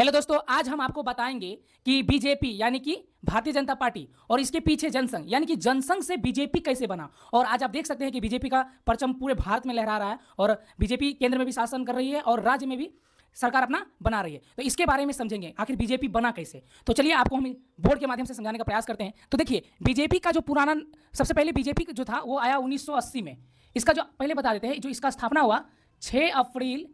Hello दोस्तों, आज हम आपको बताएंगे कि बीजेपी यानी कि भारतीय जनता पार्टी और इसके पीछे जनसंघ यानी कि जनसंघ से बीजेपी कैसे बना। और आज आप देख सकते हैं कि बीजेपी का परचम पूरे भारत में लहरा रहा है और बीजेपी केंद्र में भी शासन कर रही है और राज्य में भी सरकार अपना बना रही है। तो इसके बारे में समझेंगे आखिर बीजेपी बना कैसे। तो चलिए आपको हम बोर्ड के माध्यम से समझाने का प्रयास करते हैं। तो देखिए, बीजेपी का जो पुराना सबसे पहले बीजेपी जो था वो आया 1980 में। इसका जो पहले बता देते हैं, जो इसका स्थापना हुआ 6 अप्रैल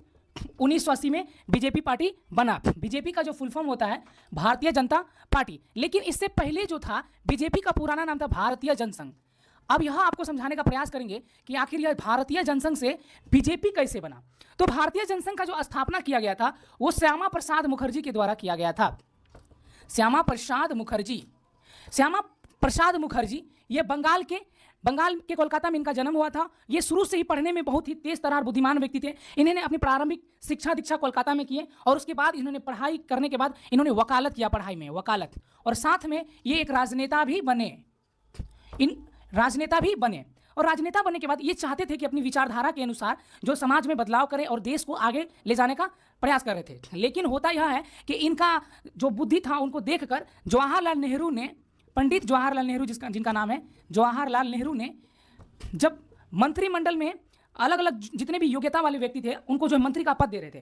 1980 में बीजेपी पार्टी बना। बीजेपी का जो फुल फॉर्म होता है भारतीय जनता पार्टी, लेकिन इससे पहले जो था बीजेपी का पुराना नाम था भारतीय जनसंघ। अब यह आपको समझाने का प्रयास करेंगे कि आखिर यह भारतीय जनसंघ से बीजेपी कैसे बना। तो भारतीय जनसंघ का जो स्थापना किया गया था वो श्यामा प्रसाद मुखर्जी के द्वारा किया गया था। श्यामा प्रसाद मुखर्जी ये बंगाल के कोलकाता में इनका जन्म हुआ था। ये शुरू से ही पढ़ने में बहुत ही तेज तर्रार बुद्धिमान व्यक्ति थे। इन्होंने अपनी प्रारंभिक शिक्षा दीक्षा कोलकाता में किए और उसके बाद इन्होंने पढ़ाई करने के बाद इन्होंने वकालत किया, पढ़ाई में वकालत, और साथ में ये एक राजनेता भी बने। और राजनेता बनने के बाद ये चाहते थे कि अपनी विचारधारा के अनुसार जो समाज में बदलाव करें और देश को आगे ले जाने का प्रयास कर रहे थे। लेकिन होता यह है कि इनका जो बुद्धि था उनको देखकर पंडित जवाहरलाल नेहरू जिनका नाम है जवाहरलाल नेहरू ने, जब मंत्रिमंडल में अलग अलग जितने भी योग्यता वाले व्यक्ति थे उनको जो मंत्री का पद दे रहे थे,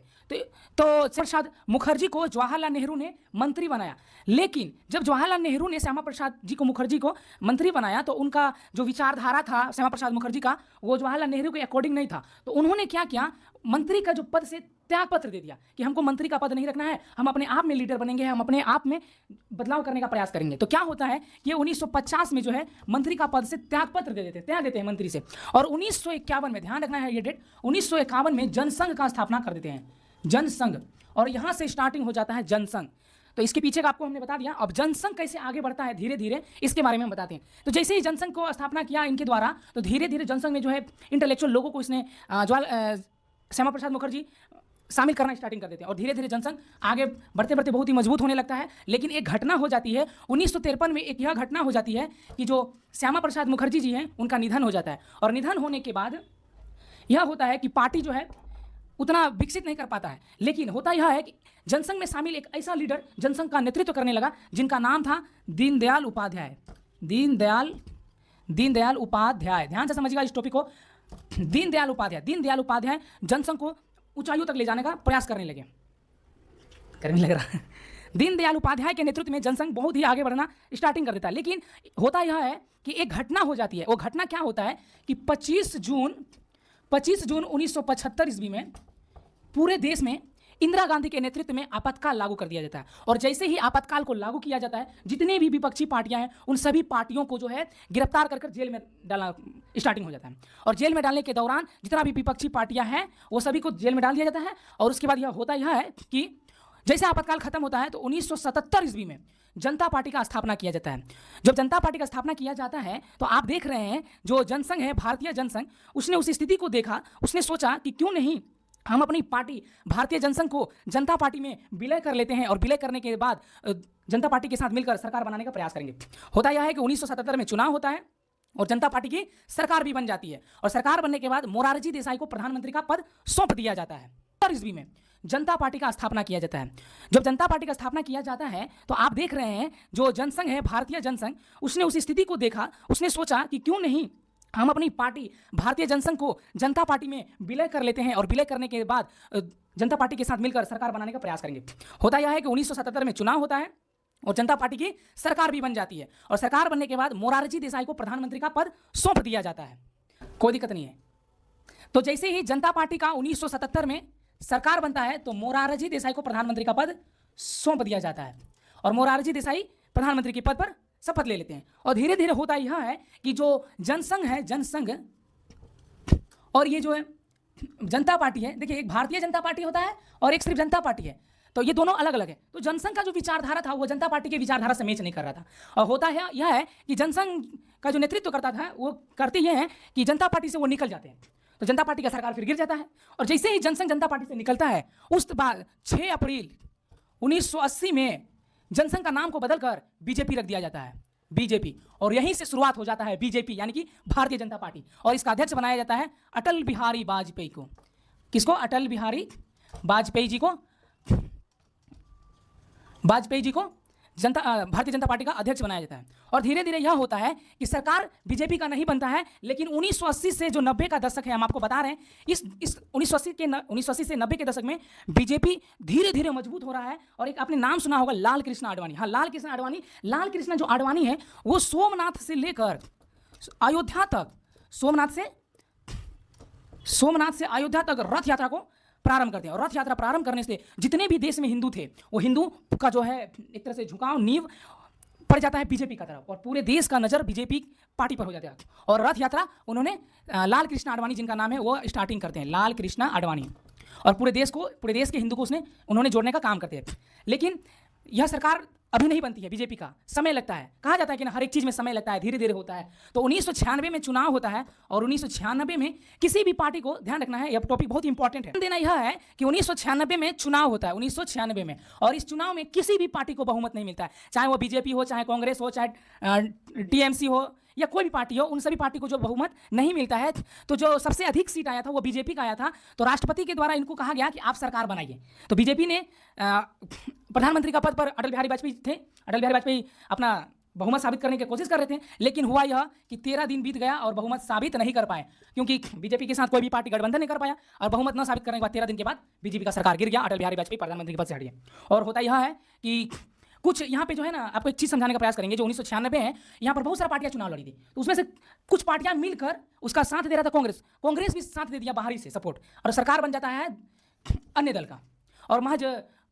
तो प्रसाद मुखर्जी को जवाहरलाल नेहरू ने मंत्री बनाया। लेकिन जब जवाहरलाल नेहरू ने श्यामा प्रसाद मुखर्जी को मंत्री बनाया तो उनका जो विचारधारा था श्यामा प्रसाद मुखर्जी का वो जवाहरलाल नेहरू के अकॉर्डिंग नहीं था। तो उन्होंने क्या किया, मंत्री का जो पद से त्याग पत्र दे दिया कि हमको मंत्री का पद नहीं रखना है, हम अपने आप में लीडर बनेंगे, हम अपने आप में बदलाव करने का प्रयास करेंगे। तो क्या होता है कि 1950 में जो है मंत्री का पद से त्याग पत्र दे देते हैं मंत्री से। और 1951 में, ध्यान रखना है ये डेट, 1951 में जनसंघ का स्थापना कर देते हैं, जनसंघ। और यहां से स्टार्टिंग हो जाता है जनसंघ। तो इसके पीछे का आपको हमने बता दिया। अब जनसंघ कैसे आगे बढ़ता है धीरे धीरे इसके बारे में हम बताते हैं। तो जैसे ही जनसंघ को स्थापना किया इनके द्वारा, तो धीरे धीरे जनसंघ में जो है इंटेलेक्चुअल लोगों को इसने श्यामा प्रसाद मुखर्जी शामिल करना स्टार्टिंग कर देते हैं और धीरे धीरे जनसंघ आगे बढ़ते बढ़ते बहुत ही मजबूत होने लगता है। लेकिन एक घटना हो जाती है 1953 में, एक यह घटना हो जाती है कि जो श्यामा प्रसाद मुखर्जी जी हैं उनका निधन हो जाता है। और निधन होने के बाद यह होता है कि पार्टी जो है उतना विकसित नहीं कर पाता है। लेकिन होता यह है कि जनसंघ में शामिल एक ऐसा लीडर जनसंघ का नेतृत्व करने लगा जिनका नाम था दीनदयाल उपाध्याय। दीनदयाल उपाध्याय, ध्यान से समझिएगा इस टॉपिक को। दीनदयाल उपाध्याय जनसंघ को ऊंचाइयों तक ले जाने का प्रयास करने लग रहा। दीनदयाल उपाध्याय के नेतृत्व में जनसंघ बहुत ही आगे बढ़ना स्टार्टिंग कर देता है। लेकिन होता यह है कि एक घटना हो जाती है। वो घटना क्या होता है कि 25 जून 1975 ईस्वी में पूरे देश में इंदिरा गांधी के नेतृत्व में आपातकाल लागू कर दिया जाता है। और जैसे ही आपातकाल को लागू किया जाता है, जितने भी विपक्षी पार्टियां हैं उन सभी पार्टियों को जो है गिरफ्तार कर जेल में डालना स्टार्टिंग हो जाता है। और जेल में डालने के दौरान जितना भी विपक्षी पार्टियां हैं वो सभी को जेल में डाल दिया जाता है। और उसके बाद यह होता यह है कि जैसे आपातकाल खत्म होता है तो 1977 ईस्वी में जनता पार्टी का स्थापना किया जाता है। जब जनता पार्टी का स्थापना किया जाता है तो आप देख रहे हैं जो जनसंघ है, भारतीय जनसंघ, उसने उस स्थिति को देखा, उसने सोचा कि क्यों नहीं हम अपनी पार्टी भारतीय जनसंघ को जनता पार्टी में विलय कर लेते हैं और विलय करने के बाद जनता पार्टी के साथ मिलकर सरकार बनाने का प्रयास करेंगे। होता यह है कि 1977 में चुनाव होता है और जनता पार्टी की सरकार भी बन जाती है। और सरकार बनने के बाद मोरारजी देसाई को प्रधानमंत्री का पद सौंप दिया जाता है। 70 ईस्वी में जनता पार्टी का स्थापना किया जाता है। जब जनता पार्टी का स्थापना किया जाता है तो आप देख रहे हैं जो जनसंघ है, भारतीय जनसंघ, उसने उस स्थिति को देखा, उसने सोचा कि क्यों नहीं हम अपनी पार्टी भारतीय जनसंघ को जनता पार्टी में विलय कर लेते हैं और विलय करने के बाद जनता पार्टी के साथ मिलकर सरकार बनाने का प्रयास करेंगे। होता यह है कि 1977 में चुनाव होता है और जनता पार्टी की सरकार भी बन जाती है। और सरकार बनने के बाद मोरारजी देसाई को प्रधानमंत्री का पद सौंप दिया जाता है, कोई दिक्कत नहीं है। तो जैसे ही जनता पार्टी का 1977 में सरकार बनता है तो मोरारजी देसाई को प्रधानमंत्री का पद सौंप दिया जाता है और मोरारजी देसाई प्रधानमंत्री के पद पर शपथ ले लेते हैं। और धीरे धीरे होता यह है कि जो जनसंघ है, जनसंघ और ये जो है जनता पार्टी है, देखिए एक भारतीय जनता पार्टी होता है और एक सिर्फ जनता पार्टी है, तो ये दोनों अलग अलग है। तो जनसंघ का जो विचारधारा था वो जनता पार्टी के विचारधारा से मैच नहीं कर रहा था। और होता है यह है कि जनसंघ का जो नेतृत्व करता था वो करते ये हैं कि जनता पार्टी से वो निकल जाते हैं, तो जनता पार्टी का सरकार फिर गिर जाता है। और जैसे ही जनसंघ जनता पार्टी से निकलता है उस बाद 6 अप्रैल 1980 में जनसंघ का नाम को बदलकर बीजेपी रख दिया जाता है, बीजेपी। और यहीं से शुरुआत हो जाता है बीजेपी यानी कि भारतीय जनता पार्टी। और इसका अध्यक्ष बनाया जाता है अटल बिहारी वाजपेयी को। किसको? अटल बिहारी वाजपेयी जी को वाजपेयी जी को भारतीय जनता पार्टी का अध्यक्ष बनाया जाता है। और धीरे धीरे यह होता है कि सरकार बीजेपी का नहीं बनता है, लेकिन 1980 से जो 90 का दशक है, हम आपको बता रहे हैं, इस 1980 से 90 के दशक में बीजेपी धीरे धीरे मजबूत हो रहा है। और एक आपने नाम सुना होगा, लाल कृष्ण आडवाणी। हाँ, लाल कृष्ण आडवाणी। लाल कृष्ण जो आडवाणी है वो सोमनाथ से लेकर अयोध्या तक, सोमनाथ से अयोध्या तक रथ यात्रा को प्रारंभ करते हैं। और रथ यात्रा प्रारंभ करने से जितने भी देश में हिंदू थे, वो हिंदू का जो है एक तरह से झुकाव, नींव पड़ जाता है बीजेपी का तरफ, और पूरे देश का नजर बीजेपी पार्टी पर हो जाता है। और रथ यात्रा उन्होंने लाल कृष्ण आडवाणी जिनका नाम है वो स्टार्टिंग करते हैं, लाल कृष्ण आडवाणी। और पूरे देश के हिंदू को उन्होंने जोड़ने का काम करते हैं। लेकिन यह सरकार अभी नहीं बनती है बीजेपी का, समय लगता है। कहा जाता है कि ना, हर एक चीज में समय लगता है, धीरे धीरे होता है। तो 1996 में चुनाव होता है, और 1996 में किसी भी पार्टी को ध्यान रखना है, यह टॉपिक बहुत इंपॉर्टेंट है, देना यह है कि 1996 में चुनाव होता है, 1996 में। और इस चुनाव में किसी भी पार्टी को बहुमत नहीं मिलता है, चाहे वो बीजेपी हो, चाहे कांग्रेस हो, चाहे टीएमसी हो, या कोई भी पार्टी हो। उन सभी पार्टी को जो बहुमत नहीं मिलता है, तो जो सबसे अधिक सीट आया था वो बीजेपी का आया था। तो राष्ट्रपति के द्वारा इनको कहा गया कि आप सरकार बनाइए। तो बीजेपी ने प्रधानमंत्री का पद पर अटल बिहारी वाजपेयी थे। अटल बिहारी वाजपेयी अपना बहुमत साबित करने की कोशिश कर रहे थे, लेकिन हुआ यह कि 13 दिन बीत गया और बहुमत साबित नहीं कर पाए, क्योंकि बीजेपी के साथ कोई भी पार्टी गठबंधन नहीं कर पाया। और बहुमत न साबित करने के बाद 13 दिन के बाद बीजेपी का सरकार गिर गया, अटल बिहारी वाजपेयी प्रधानमंत्री के पद से हट गए। और होता यह है कि कुछ यहाँ पे जो है ना, आपको एक चीज समझाने का प्रयास करेंगे। जो 1996 है, यहाँ पर बहुत सारी पार्टियां चुनाव लड़ी थी, तो उसमें से कुछ पार्टियां मिलकर उसका साथ दे रहा था कांग्रेस भी साथ दे दिया बाहरी से सपोर्ट, और सरकार बन जाता है अन्य दल का। और महज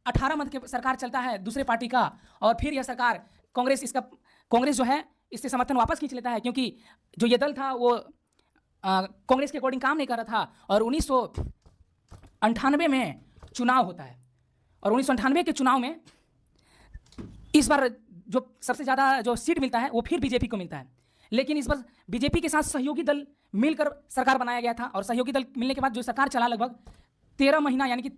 18 मंथ के सरकार चलता है दूसरे पार्टी का, और फिर यह सरकार कांग्रेस जो है इससे समर्थन वापस खींच लेता है, क्योंकि जो ये दल था वो कांग्रेस के अकॉर्डिंग काम नहीं कर रहा था। और 1998 में चुनाव होता है, और 1998 के चुनाव में इस बार जो सबसे ज़्यादा जो सीट मिलता है वो फिर बीजेपी को मिलता है। लेकिन इस बार बीजेपी के साथ सहयोगी दल मिलकर सरकार बनाया गया था, और सहयोगी दल मिलने के बाद जो सरकार चला लगभग 13 महीना, यानी कि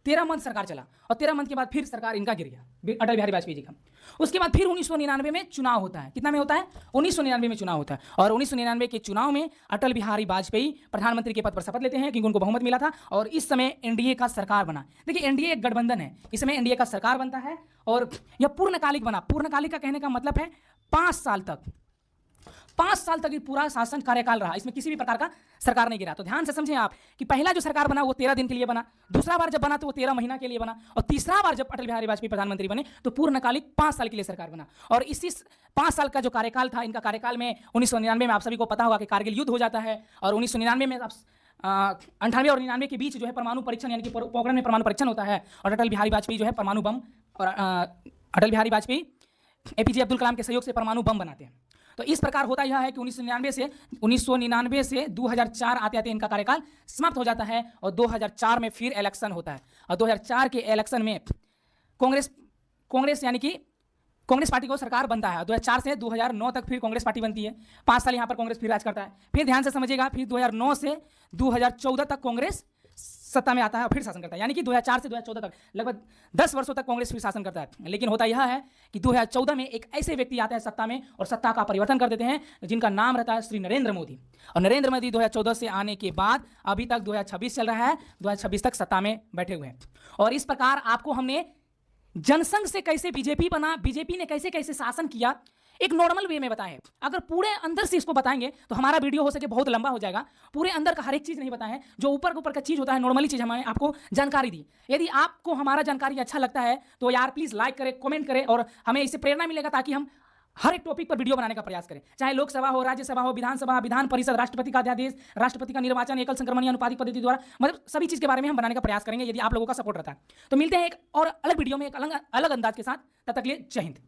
13 मंथ सरकार चला, और 13 मंथ के बाद फिर सरकार इनका गिर गया, अटल बिहारी वाजपेयी जी का। उसके बाद फिर 1999 में चुनाव होता है। कितना में होता है? 1999 में चुनाव होता है। और 1999 के चुनाव में अटल बिहारी वाजपेयी प्रधानमंत्री के पद पर शपथ लेते हैं, क्योंकि उनको बहुमत मिला था। और इस समय एनडीए का सरकार बना। देखिए, एनडीए एक गठबंधन है, इस समय एनडीए का सरकार बनता है, और यह पूर्णकालिक बना। पूर्णकालिक का कहने का मतलब है 5 साल तक, 5 साल तक ये पूरा शासन कार्यकाल रहा, इसमें किसी भी प्रकार का सरकार नहीं गिरा। तो ध्यान से समझें आप कि पहला जो सरकार बना वो 13 दिन के लिए बना, दूसरा बार जब बना तो वो 13 महीना के लिए बना, और तीसरा बार जब अटल बिहारी वाजपेयी प्रधानमंत्री बने तो पूर्णकालिक 5 साल के लिए सरकार बना। और इसी 5 साल का जो कार्यकाल था, इनका कार्यकाल में 1999 में आप सभी को पता होगा कि कारगिल युद्ध हो जाता है। और 1999 में 98 और 99 के बीच जो है परमाणु परीक्षण, यानी कि पोखरण में परमाणु परीक्षण होता है, और अटल बिहारी वाजपेयी जो है परमाणु बम, और अटल बिहारी वाजपेयी एपीजे अब्दुल कलाम के सहयोग से परमाणु बम बनाते हैं। तो इस प्रकार होता यह है कि 1999 से 2004 आते आते इनका कार्यकाल समाप्त हो जाता है, और 2004 में फिर इलेक्शन होता है। और 2004 के इलेक्शन में कांग्रेस यानी कि कांग्रेस पार्टी को सरकार बनता है। 2004 से 2009 तक फिर कांग्रेस पार्टी बनती है। 5 साल यहाँ पर कांग्रेस फिर राज करता है। फिर ध्यान से समझिएगा, फिर 2009 से 2014 तक कांग्रेस सत्ता में आता है और फिर शासन करता है, यानी कि 2004 से 2014 तक लगभग 10 वर्षों तक कांग्रेस फिर शासन करता है। लेकिन होता यह है कि 2014 में एक ऐसे व्यक्ति आते हैं सत्ता में, और सत्ता का परिवर्तन कर देते हैं, जिनका नाम रहता है श्री नरेंद्र मोदी। और नरेंद्र मोदी 2014 से आने के बाद अभी तक 2026 चल रहा है, 2026 तक सत्ता में बैठे हुए हैं। और इस प्रकार आपको हमने जनसंघ से कैसे बीजेपी बना, बीजेपी ने कैसे कैसे शासन किया, एक नॉर्मल वे में बताएं। अगर पूरे अंदर से इसको बताएंगे तो हमारा वीडियो हो सके बहुत लंबा हो जाएगा। पूरे अंदर का हर एक चीज नहीं बताएं, जो ऊपर का चीज होता है, नॉर्मली चीज हमें आपको जानकारी दी। यदि आपको हमारा जानकारी अच्छा लगता है तो यार प्लीज लाइक करें, कमेंट करें, और हमें इससे प्रेरणा मिलेगा, ताकि हम हर एक टॉपिक पर वीडियो बनाने का प्रयास करें, चाहे लोकसभा हो, राज्यसभा हो, विधानसभा, विधान परिषद, राष्ट्रपति का अध्यादेश, राष्ट्रपति का निर्वाचन, एकल संक्रमणीय अनुपातिक पद्धति द्वारा, मतलब सभी चीज के बारे में हम बनाने का प्रयास करेंगे, यदि आप लोगों का सपोर्ट रहता है। तो मिलते हैं एक और अलग वीडियो में एक अलग अंदाज के साथ। तब तक के लिए जय हिंद।